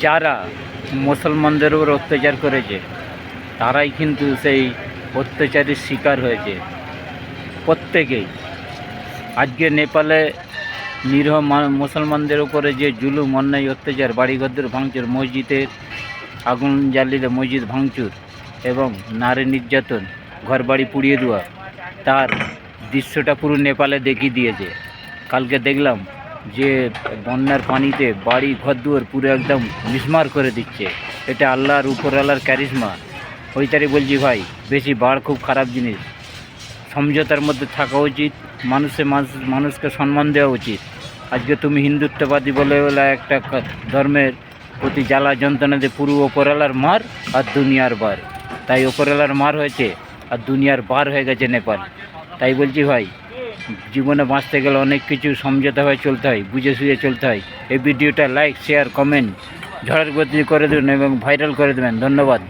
যারা মুসলমানদের উপর অত্যাচার করেছে তারাই কিন্তু সেই অত্যাচারের শিকার হয়েছে প্রত্যেকেই। আজকে নেপালে নিরীহ মুসলমানদের উপরে যে জুলুম, অন্যায়, অত্যাচার, বাড়িঘরদের ভাঙচুর, মসজিদের আগুন জ্বালিয়ে মসজিদ ভাঙচুর এবং নারী নির্যাতন, ঘরবাড়ি পুড়িয়ে দেওয়া, তার দৃশ্যটা পুরো নেপালে দেখিয়ে দিয়েছে। কালকে দেখলাম যে বন্যার পানিতে বাড়ি ঘরদুয়ার পুরো একদম মিসমার করে দিচ্ছে। এটা আল্লাহর উপরওয়ালার ক্যারিশমা। ওইটারই বলছি ভাই, বেশি বাড় খুব খারাপ জিনিস। সমঝোতার মধ্যে থাকা উচিত, মানুষকে সম্মান দেওয়া উচিত। আজকে তুমি হিন্দুত্ববাদী বলে একটা ধর্মের প্রতি জ্বালা যন্ত্রণা দিয়ে পুরো ওপরওয়ালার মার আর দুনিয়ার বার। তাই ওপরওয়ালার মার হয়েছে আর দুনিয়ার বার হয়ে গেছে নেপাল। তাই বলছি ভাই, জীবনে বাঁচতে গেলে অনেক কিছু সমঝোতা হয়ে চলতে হয়, বুঝে সুঝে চলতে হয়। এই ভিডিওটা লাইক, শেয়ার, কমেন্ট ঝড়ের গতি করে দেবেন এবং ভাইরাল করে দেবেন। ধন্যবাদ।